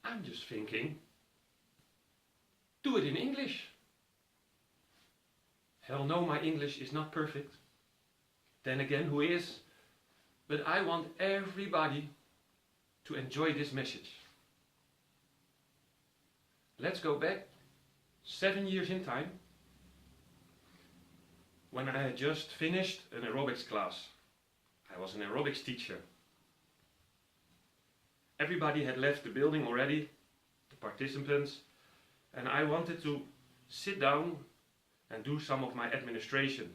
I'm just thinking, do it in English. Hell no, my English is not perfect. Then again, who is? But I want everybody to enjoy this message. Let's go back 7 years in time, when I had just finished an aerobics class. I was an aerobics teacher. Everybody had left the building already, the participants, and I wanted to sit down and do some of my administration.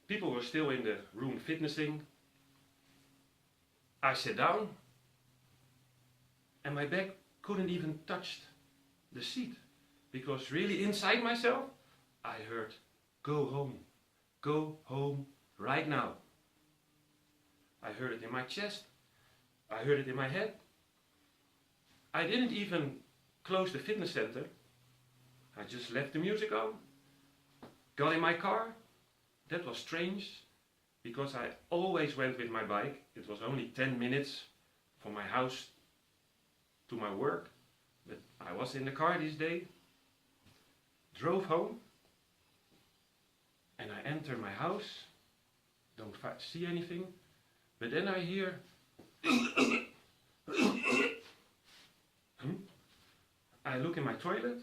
People were still in the room fitnessing. I sat down and my back couldn't even touch the seat, because really inside myself I heard, go home right now. I heard it in my chest, I heard it in my head. I didn't even close the fitness center. I just left the music on, got in my car. That was strange, because I always went with my bike. It was only 10 minutes from my house to my work, but I was in the car this day, drove home, and I enter my house, don't see anything, but then I hear I look in my toilet,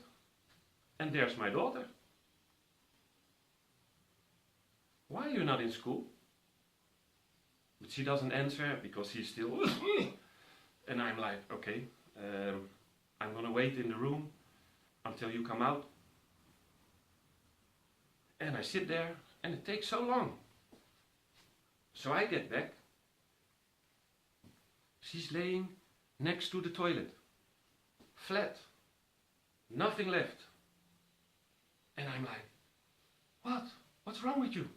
and there's my daughter. Why are you not in school? But she doesn't answer, because she's still and I'm like, okay, I'm gonna wait in the room until you come out. And I sit there, and it takes so long. So I get back. She's laying next to the toilet, flat, nothing left. And I'm like, what? What's wrong with you?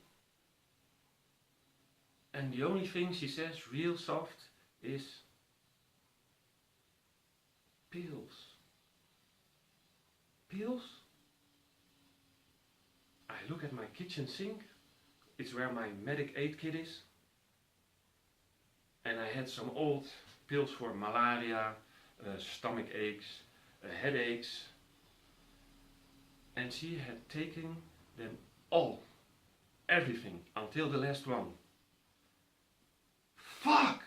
And the only thing she says, real soft, is pills. Pills? I look at my kitchen sink. It's where my medic aid kit is. And I had some old pills for malaria, stomach aches, headaches. And she had taken them all. Everything, until the last one. Fuck!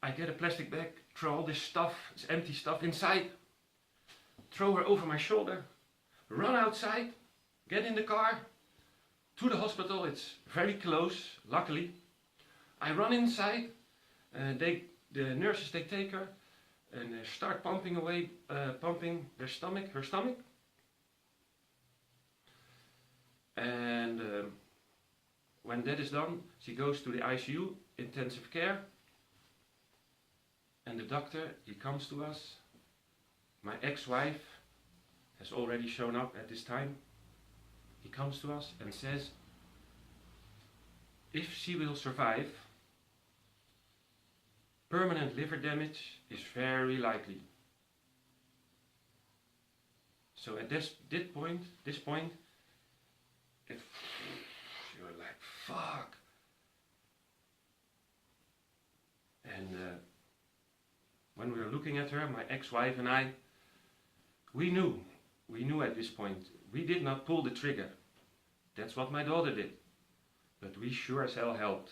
I get a plastic bag, throw all this stuff, this empty stuff inside, throw her over my shoulder, run outside, get in the car, to the hospital. It's very close, luckily. I run inside, the nurses, they take her and start pumping away, pumping her stomach. And when that is done, she goes to the ICU, intensive care. And the doctor, he comes to us. My ex-wife has already shown up at this time. He comes to us and says, if she will survive, permanent liver damage is very likely. So at this point, if you're like, fuck. And when we were looking at her, my ex-wife and I, we knew at this point, we did not pull the trigger. That's what my daughter did. But we sure as hell helped.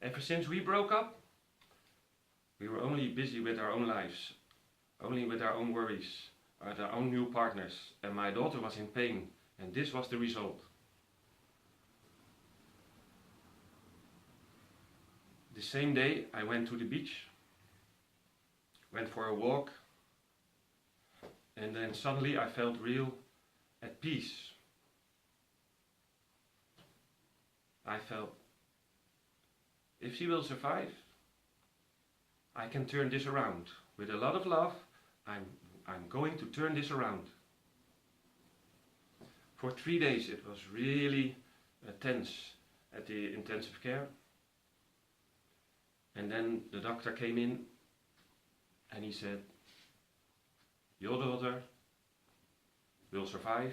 Ever since we broke up, we were only busy with our own lives, only with our own worries, with our own new partners, and my daughter was in pain, and this was the result. The same day I went to the beach, went for a walk, and then suddenly I felt real at peace. I felt, if she will survive, I can turn this around. With a lot of love, I'm going to turn this around. For 3 days it was really tense at the intensive care. And then the doctor came in and he said, your daughter will survive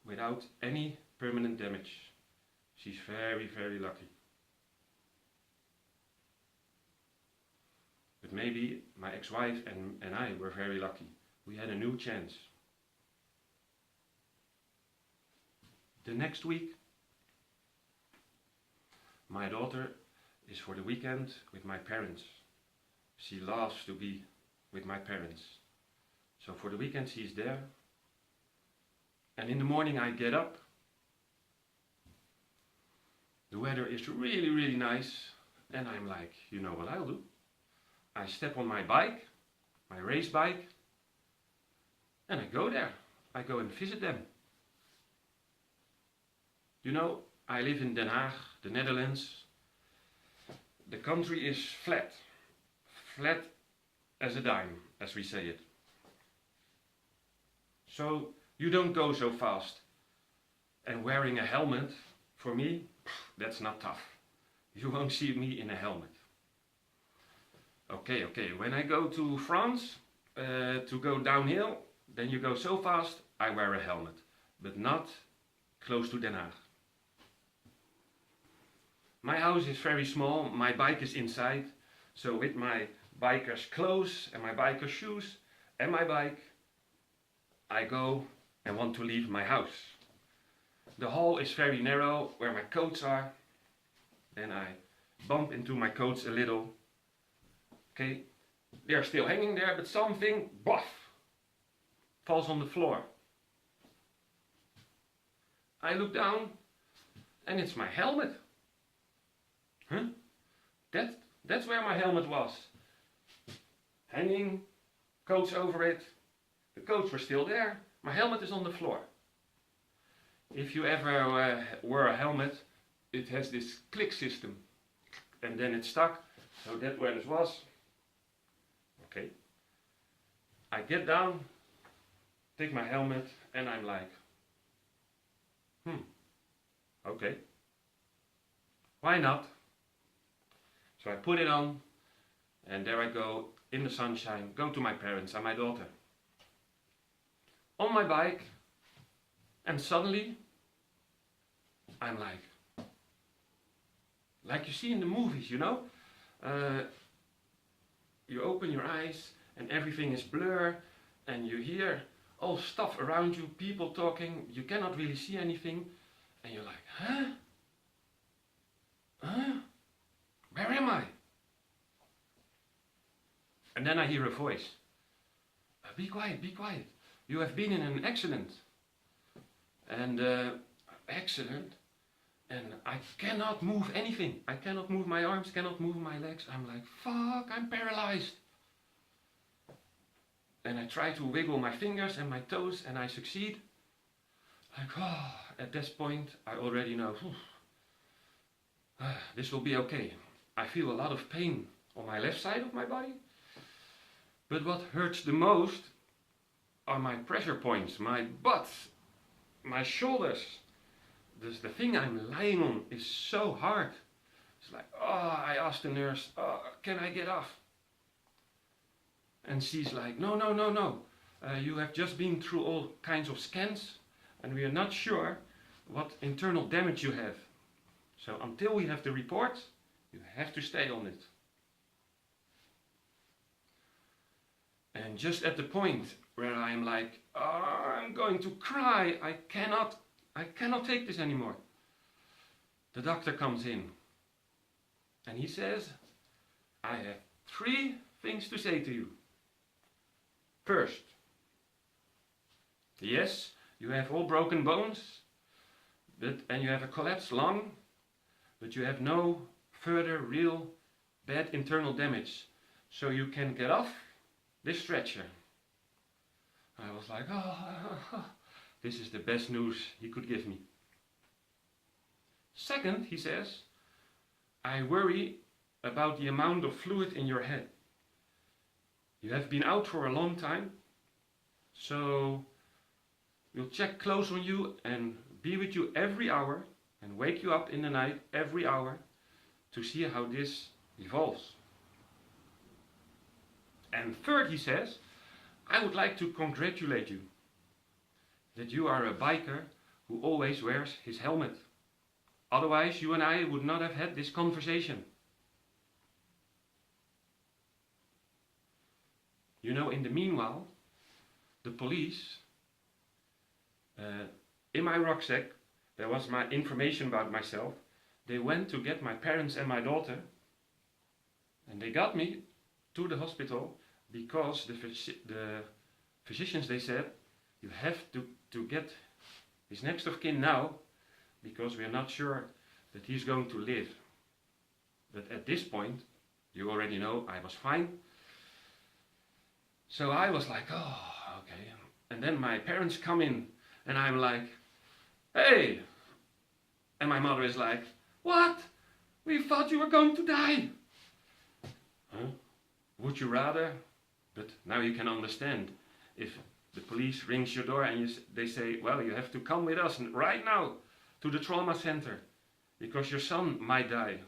without any permanent damage. She's very, very lucky. maybe my ex-wife and I were very lucky. We had a new chance. The next week, my daughter is for the weekend with my parents. She loves to be with my parents. So for the weekend she's there. And in the morning I get up. The weather is really, really nice. And I'm like, you know what I'll do? I step on my bike, my race bike, and I go there. I go and visit them. You know, I live in Den Haag, the Netherlands. The country is flat. Flat as a dime, as we say it. So you don't go so fast. And wearing a helmet, for me, that's not tough. You won't see me in a helmet. Okay, when I go to France to go downhill, then you go so fast, I wear a helmet. But not close to Den Haag. My house is very small, my bike is inside, so with my biker's clothes and my biker's shoes and my bike, I go and want to leave my house. The hall is very narrow where my coats are, and I bump into my coats a little. Okay, they're still hanging there, but something, boff, falls on the floor. I look down and it's my helmet. Huh? That's where my helmet was. Hanging, coats over it. The coats were still there. My helmet is on the floor. If you ever wear a helmet, it has this click system. And then it's stuck. So that's where it was. Okay. I get down, take my helmet, and I'm like, okay. Why not? So I put it on, and there I go, in the sunshine, go to my parents and my daughter. On my bike, and suddenly, I'm like you see in the movies, you know? You open your eyes, and everything is blur, and you hear all stuff around you, people talking, you cannot really see anything, and you're like, huh? Huh? Where am I? And then I hear a voice. Be quiet, be quiet. You have been in an accident. And accident? And I cannot move anything. I cannot move my arms, cannot move my legs. I'm like, fuck, I'm paralyzed. And I try to wiggle my fingers and my toes and I succeed. Like, oh, at this point I already know, this will be okay. I feel a lot of pain on my left side of my body. But what hurts the most are my pressure points, my butt, my shoulders. The thing I'm lying on is so hard. It's like, oh, I asked the nurse, oh, can I get off? And she's like, no. You have just been through all kinds of scans and we are not sure what internal damage you have. So until we have the report, you have to stay on it. And just at the point where I'm like, oh, I'm going to cry, I cannot take this anymore. The doctor comes in and he says, I have 3 things to say to you. First, yes, you have all broken bones, and you have a collapsed lung, but you have no further real bad internal damage. So you can get off this stretcher. I was like, oh, this is the best news he could give me. Second, he says, I worry about the amount of fluid in your head. You have been out for a long time, so we'll check close on you and be with you every hour and wake you up in the night every hour to see how this evolves. And third, he says, I would like to congratulate you that you are a biker who always wears his helmet. Otherwise, you and I would not have had this conversation. You know, in the meanwhile, the police, in my rucksack, there was my information about myself. They went to get my parents and my daughter, and they got me to the hospital because the physicians, they said, you have to get his next of kin now, because we are not sure that he's going to live. But at this point, you already know, I was fine. So I was like, oh, okay. And then my parents come in, and I'm like, hey! And my mother is like, what? We thought you were going to die. Huh? Would you rather? But now you can understand. If the police rings your door and they say, well, you have to come with us right now to the trauma center because your son might die.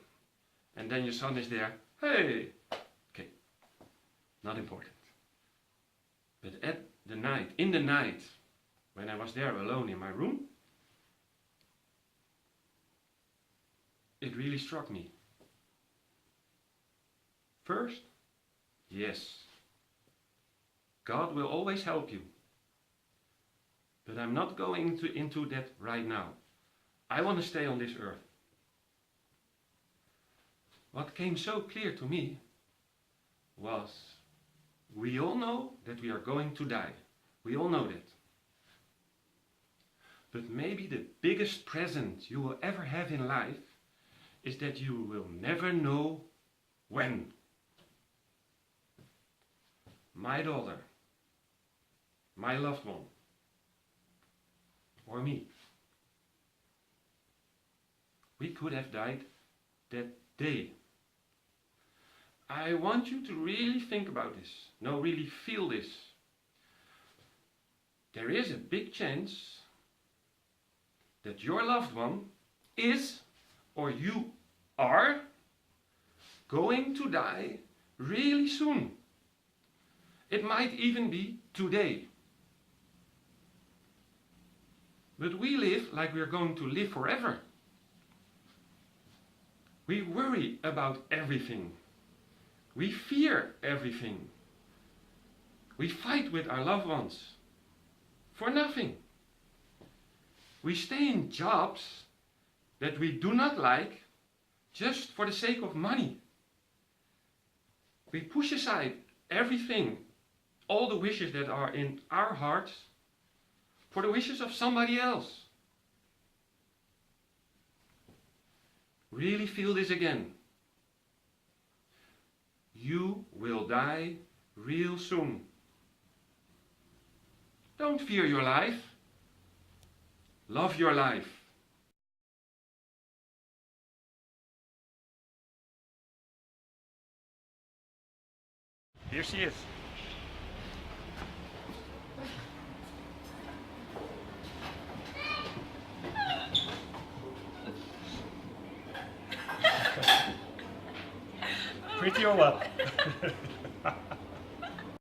And then your son is there. Hey! Okay, not important. But in the night, when I was there alone in my room, it really struck me. First, yes, God will always help you. But I'm not going into that right now. I want to stay on this earth. What came so clear to me was, we all know that we are going to die. We all know that. But maybe the biggest present you will ever have in life is that you will never know when. My daughter, my loved one, or me. We could have died that day. I want you to really think about this. No, really feel this. There is a big chance that your loved one is, or you are, going to die really soon. It might even be today. But we live like we are going to live forever. We worry about everything. We fear everything. We fight with our loved ones for nothing. We stay in jobs that we do not like just for the sake of money. We push aside everything, all the wishes that are in our hearts, for the wishes of somebody else. Really feel this again. You will die real soon. Don't fear your life. Love your life. Here she is. Pretty or what?